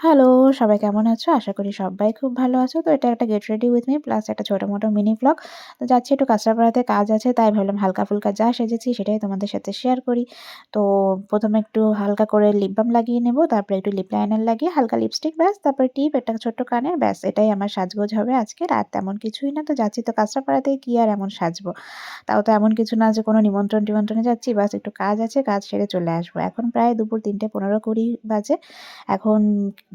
Hello, সবাই কেমন আছো? আশা করি সবাই খুব ভালো আছো। তো এটা একটা get ready with me plus একটা ছোট-মোটো মিনি ভ্লগ। তো যাচ্ছি একটু কাঁচরাপাড়াতে কাজ আছে তাই ভাবলাম হালকা-ফুলকা যা সেজেছি সেটাই তোমাদের সাথে শেয়ার করি। তো ১ম এ একটু হালকা করে লিপ বাম লাগিয়ে নেব, তারপরে একটু লিপ লাইনার লাগিয়ে হালকা লিপস্টিক ব্যাস, তারপরে টিপ, একটা ছোট্ট কানের ব্যাস এটাই আমার সাজগোজ হবে আজকের। আর তেমন কিছুই না। তো যাচ্ছি তো কাঁচরাপাড়াতেই কি আর এমন সাজবো। তাও তো এমন কিছু না যে কোনো নিমন্ত্রণ-টিমন্ত্রণে যাচ্ছি, বাস একটু কাজ আছে, কাজ সেরে চলে আসবো। এখন প্রায় দুপুর ৩:১৫-২০ বাজে। এখন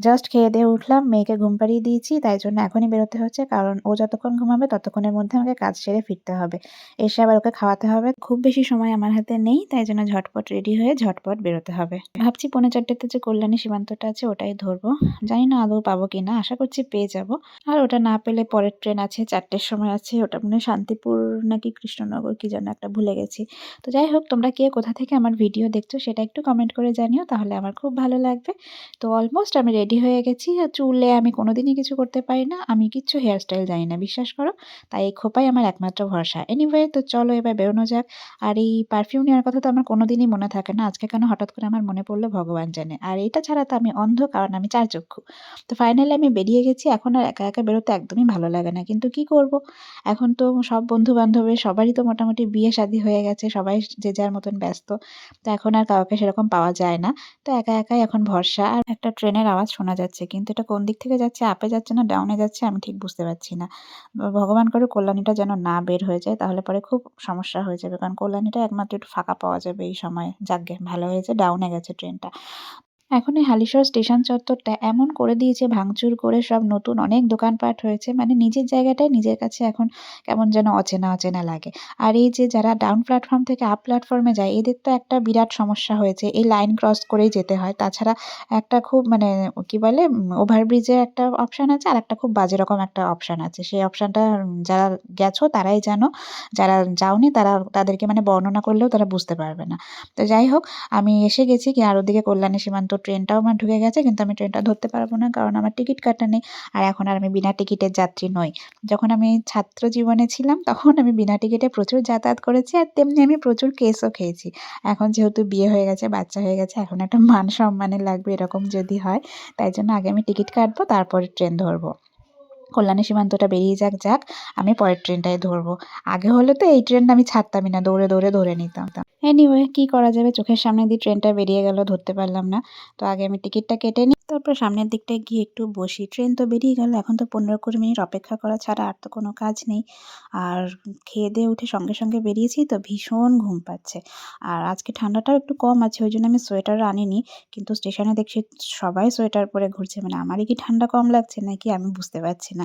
জাস্ট খেয়ে-দেয়ে উঠলাম, মেয়েকে ঘুম পাড়িয়ে দিয়েছি। তাই জন্য এখনই বেরোতে হচ্ছে। কারণ ও যতক্ষণ ঘুমাবে ততক্ষণের মধ্যে আমাকে কাজ সেরে ফিরতে হবে। এসে আবার ওকে খাওয়াতে হবে। খুব বেশি সময় আমার হাতে নেই। তাই জন্য ঝটপট রেডি হয়ে ঝটপট বেরোতে হবে। ভাবছি ৩:৪তে যে কল্যাণী সীমান্তটা আছে ওটাই ধরবো। জানি না আদৌ পাবো কিনা। আশা করছি পেয়ে যাবো। আর ওটা না পেলে পরের ট্রেন আছে ৪টের সময় আছে। ওটা মনে হয় শান্তিপুর নাকি কৃষ্ণনগর কি যেন একটা ভুলে গেছি। তো যাই হোক, তোমরা কে কোথা থেকে আমার ভিডিও দেখছো সেটা একটু কমেন্ট করে জানিও, তাহলে আমার খুব ভালো লাগবে। তো অলমোস্ট আমি রেডি হয়ে গেছি। আর চুলে আমি কোনোদিনই কিছু করতে পারি না। আমি কিচ্ছু হেয়ার স্টাইল জানি না, বিশ্বাস করো। তাই এই খোঁপাই আমার একমাত্র ভরসা। এনিওয়ে, তো চলো এবার বেরোনো যাক। আর এই পারফিউম নেওয়ার কথা তো আমার কোনোদিনই মনে থাকে না। আজকে কেন হঠাৎ করে আমার মনে পড়লো ভগবান জানে। আর এটা ছাড়া তো আমি অন্ধ, কারণ আমি চারচক্ষু। তো ফাইনালি আমি বেরিয়ে গেছি। এখন আর একা, একা বেরোতে একদমই ভালো লাগে না। কিন্তু কি করব? এখন তো সব বন্ধু-বান্ধবের সবারই তো মোটামুটি বিয়ে-শাদী হয়ে গেছে। সবাই যে যার মতন ব্যস্ত। তো এখন আর কাউকে সেরকম পাওয়া যায় না। তো একা একাই এখন ভরসা। আর একটা ট্রেনের আওয়াজ শোনা যাচ্ছে। কিন্তু এটা কোন দিক থেকে যাচ্ছে, আপে যাচ্ছে না ডাউনে যাচ্ছে আমি ঠিক বুঝতে পারছি না। ভগবান করুক কল্যাণীটা যেন না বের হয়ে যায়, তাহলে পরে খুব সমস্যা হয়ে যাবে। কারণ কল্যাণীটা একমাত্র একটু ফাঁকা পাওয়া যাবে এই সময়ে। যাকগে ভালো হয়েছে ডাউনে গেছে ট্রেনটা। এখন এই হালিশহর স্টেশন চত্বরটা এমন করে দিয়েছে, ভাঙচুর করে সব নতুন অনেক দোকানপাট হয়েছে। মানে নিজের জায়গাটাই নিজের কাছে এখন কেমন যেন অচেনা, অচেনা লাগে। আর এই যে যারা ডাউন প্ল্যাটফর্ম থেকে আপ প্ল্যাটফর্মে যায় এদের তো একটা বিরাট সমস্যা হয়েছে। এই লাইন ক্রস করেই যেতে হয়। তাছাড়া একটা খুব মানে কি বলে ওভারব্রিজের একটা অপশন আছে, আরেকটা খুব বাজে রকম একটা অপশন আছে। সেই অপশনটা যারা গেছো তারাই জানো। যারা যাওনি তাদেরকে মানে বর্ণনা করলেও তারা বুঝতে পারবে না। তো যাই হোক, আমি এসে গেছি কি আর ওদিকে কল্যাণী সীমান্ত ট্রেনটাও আমার ঢুকে গেছে, কিন্তু আমি ট্রেনটা ধরতে পারবো না কারণ আমার টিকিট কাটা নেই। আর এখন আর আমি বিনা টিকিটের যাত্রী নই। যখন আমি ছাত্র জীবনে ছিলাম তখন আমি বিনা টিকিটে প্রচুর যাতায়াত করেছি, আর তেমনি আমি প্রচুর কেসও খেয়েছি। এখন যেহেতু বিয়ে হয়ে গেছে, বাচ্চা হয়ে গেছে, এখন একটা মান সম্মানের লাগবে এরকম যদি হয়, তাই জন্য আগে আমি টিকিট কাটবো তারপরে ট্রেন ধরবো। কল্যাণী সীমান্তটা বেরিয়ে যাক, আমি পরের ট্রেনটাই ধরবো। আগে হলে তো এই ট্রেনটা আমি ছাড়তামই না, দৌড়ে, দৌড়ে ধরে নিতাম। এনিওয়ে, কি করা যাবে, চোখের সামনে দিয়ে ট্রেনটা বেরিয়ে গেল, ধরতে পারলাম না। তো আগে আমি টিকিটটা কেটে নিই, তারপর সামনের দিকটায় গিয়ে একটু বসি। ট্রেন তো বেরিয়ে গেল, এখন তো ১৫-২০ মিনিট অপেক্ষা করা ছাড়া আর তো কোনো কাজ নেই। আর খেয়ে-দেয়ে উঠে সঙ্গে, সঙ্গে বেরিয়েছি তো ভীষণ ঘুম পাচ্ছে। আর আজকে ঠান্ডাটাও একটু কম আছে, ওই জন্য আমি সোয়েটার আনিনি। কিন্তু স্টেশনে দেখছি সবাই সোয়েটার পরে ঘুরছে। মানে আমারই কি ঠান্ডা কম লাগছে নাকি আমি বুঝতে পারছি না।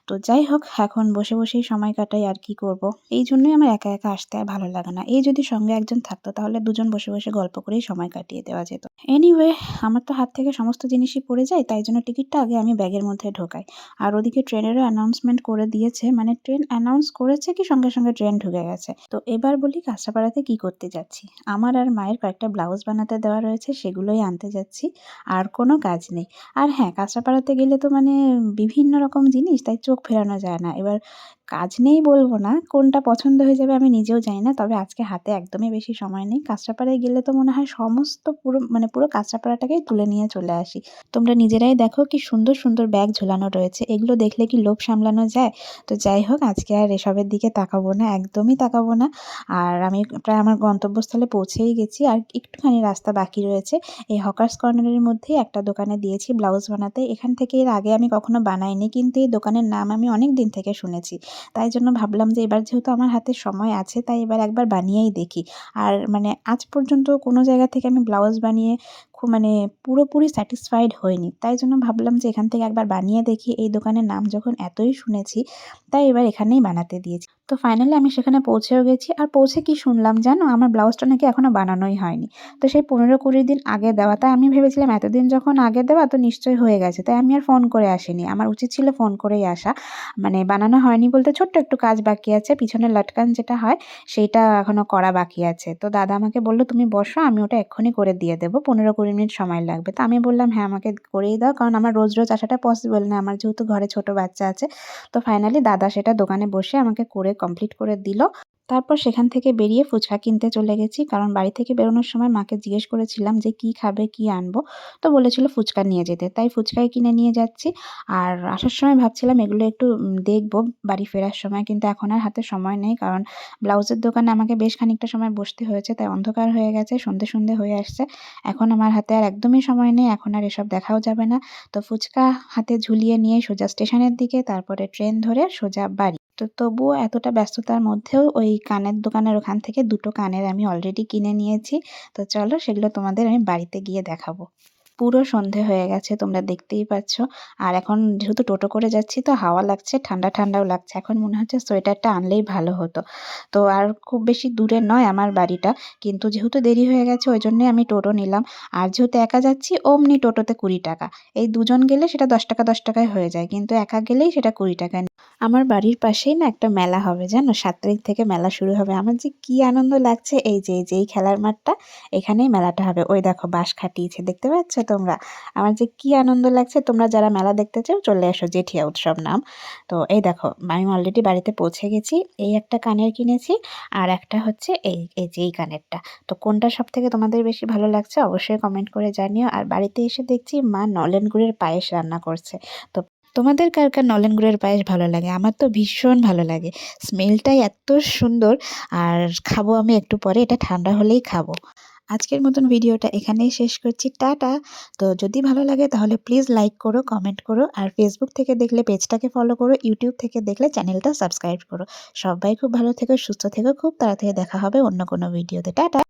তো যাই হোক, এখন বসে, বসেই সময় কাটাই, আর কি করব। এইজন্যই আমার একা, একা আসতে আর ভালো লাগে না। এই যদি সঙ্গে একজন থাকতো তাহলে দুজন বসে, বসে গল্প করেই সময় কাটিয়ে দেওয়া যেত। এনিওয়ে, আমার তো হাত থেকে সমস্ত জিনিসই পড়ে যায়, তাই জন্য টিকিটটা আগে আমি ব্যাগের মধ্যে ঢোকাই। আর ওদিকে ট্রেনেরও অ্যানাউন্সমেন্ট করে দিয়েছে, মানে ট্রেন অ্যানাউন্স করেছে কি সঙ্গে, সঙ্গে ট্রেন ঢুকে গেছে। তো এবার বলি কাঁচরাপাড়াতে কি করতে যাচ্ছি। আমার আর মায়ের কয়েকটা ব্লাউজ বানাতে দেওয়া রয়েছে, সেগুলোই আনতে যাচ্ছি। আর কোনো কাজ নেই। আর হ্যাঁ, কাঁচরাপাড়াতে গেলে তো মানে বিভিন্ন রকম জিনিস, তাই চোখ ফেরানো যায় না। এবার কাজ নেই বলব না, কোনটা পছন্দ হয়ে যাবে আমি নিজেও জানি না। তবে আজকে হাতে একদমই বেশি সময় নেই। কাঁচরাপাড়ায় গেলে তো মনে হয় সমস্ত পুরো কাঁচরাপাড়াটাকেই তুলে নিয়ে চলে আসি। তোমরা নিজেরাই দেখো কি সুন্দর, সুন্দর ব্যাগ ঝোলানো রয়েছে। এগুলো দেখলে কি লোভ সামলানো যায়? তো যাই হোক, আজকে আর এসবের দিকে তাকাবো না, একদমই তাকাবো না। আর আমি প্রায় আমার গন্তব্যস্থলে পৌঁছেই গেছি। আর একটুখানি রাস্তা বাকি রয়েছে। এই হকার্স কর্নারের মধ্যেই একটা দোকানে দিয়েছি ব্লাউজ বানাতে। এখান থেকে এর আগে আমি কখনো বানাইনি, কিন্তু এই দোকানের নাম আমি অনেক দিন থেকে শুনেছি। তাই জন্য ভাবলাম যে এবার যেহেতু আমার হাতে সময় আছে তাই এবার একবার বানিয়েই দেখি। আর মানে আজ পর্যন্ত কোনো জায়গা থেকে আমি ব্লাউজ বানিয়ে খুব মানে পুরোপুরি স্যাটিসফাইড হইনি। তাই জন্য ভাবলাম যে এখান থেকে একবার বানিয়ে দেখি। এই দোকানের নাম যখন এতই শুনেছি, তাই এবার এখানেই বানাতে দিয়েছি। তো ফাইনালি আমি সেখানে পৌঁছেও গেছি। আর পৌঁছে কি শুনলাম জানো? আমার ব্লাউজটা নাকি এখনো বানানোই হয়নি। তো সেই ১৫-২০ দিন আগে দেওয়া। তাই আমি ভেবেছিলাম এতদিন যখন আগে দেওয়া তো নিশ্চয়ই হয়ে গেছে। তাই আমি আর ফোন করে আসিনি। আমার উচিত ছিল ফোন করেই আসা। মানে বানানো হয়নি বলতে ছোট্ট একটু কাজ বাকি আছে। পিছনের লটকান যেটা হয় সেইটা এখনো করা বাকি আছে। তো দাদা আমাকে বলল, "তুমি বসো, আমি ওটা এক্ষুনি করে দিয়ে দেবো। ১৫-২০ মিনিট সময় লাগবে।" তো আমি বললাম, "হ্যাঁ, আমাকে করেই দাও।" কারণ আমার রোজ, রোজ আসাটা পসিবল না। আমার যেহেতু ঘরে ছোট বাচ্চা আছে। তো ফাইনালি দাদা সেটা দোকানে বসে আমাকে করে কমপ্লিট করে দিল। তারপর সেখান থেকে বেরিয়ে ফুচকা কিনতে চলে গেছি। কারণ বাড়ি থেকে বেরোনোর সময় মাকে জিজ্ঞেস করেছিলাম যে, "কি খাবে? কি আনবো?" তো বলেছিল ফুচকা নিয়ে যেতে। তাই ফুচকাই কিনে নিয়ে যাচ্ছি। আর আসার সময় ভাবছিলাম এগুলো একটু দেখবো বাড়ি ফেরার সময়। কিন্তু এখন আর হাতে সময় নেই। কারণ ব্লাউজের দোকানে আমাকে বেশ খানিকটা সময় বসতে হয়েছে। তাই অন্ধকার হয়ে গেছে, সন্ধে হয়ে আসছে। এখন আমার হাতে আর একদমই সময় নেই। এখন আর এসব দেখাও যাবে না। তো ফুচকা হাতে ঝুলিয়ে নিয়ে সোজা স্টেশনের দিকে, তারপরে ট্রেন ধরে সোজা বাড়ি। তো তবুও এতটা ব্যস্ততার মধ্যেও ওই কানের দোকানের ওখান থেকে ২ টো কানের আমি অলরেডি কিনে নিয়েছি। তো চলো সেগুলো তোমাদের আমি বাড়িতে গিয়ে দেখাবো। পুরো সন্ধে হয়ে গেছে তোমরা দেখতেই পাচ্ছ। আর এখন যেহেতু টোটো করে যাচ্ছি তো হাওয়া লাগছে, ঠান্ডাও লাগছে। এখন মনে হচ্ছে সোয়েটারটা আনলেই ভালো হতো। তো আর খুব বেশি দূরে নয় আমার বাড়িটা। কিন্তু যেহেতু দেরি হয়ে গেছে ওইজন্যই আমি টোটো নিলাম। আর যেহেতু একা যাচ্ছি অমনি টোটোতে ৳২০। এই দুজন গেলে সেটা ৳১০ য় হয়ে যায়। কিন্তু একা গেলেই সেটা ৳২০ আমার বাড়ির পাশেই না একটা মেলা হবে জানো? ৭ তারিখ থেকে মেলা শুরু হবে। আমার যে কি আনন্দ লাগছে এই খেলার মাঠটা এখানেই মেলাটা হবে। ওই দেখো বাঁশ খাটিয়েছে দেখতে পাচ্ছ তোমরা? আমার যে কি আনন্দ লাগছে তোমরা যারা মেলা দেখতে চাও চলে এসো জেঠিয়া উৎসব নাম। তো এই দেখো আমি অলরেডি বাড়িতে পৌঁছে গেছি। এই একটা কানের কিনেছি আর একটা হচ্ছে এই কানেরটা। তো কোনটা সবথেকে তোমাদের বেশি ভালো লাগছে অবশ্যই কমেন্ট করে জানিও। আর বাড়িতে এসে দেখছি মা নলেন গুড়ের পায়েস রান্না করছে। তো তোমাদের কার নলেন গুড়ের পায়েস ভালো লাগে? আমার তো ভীষণ ভালো লাগে। স্মেলটাই এত সুন্দর আর খাবো আমি একটু পরে এটা ঠান্ডা হলেই খাবো। আজকের মতন ভিডিওটা এখানেই শেষ করছি। টাটা। তো যদি ভালো লাগে তাহলে প্লিজ লাইক করো, কমেন্ট করো আর ফেসবুক থেকে দেখলে পেজটাকে ফলো করো, ইউটিউব থেকে দেখলে চ্যানেলটা সাবস্ক্রাইব করো। সবাই খুব ভালো থেকো, সুস্থ থেকো। খুব তাড়াতাড়ি দেখা হবে অন্য কোনো ভিডিওতে। টাটা।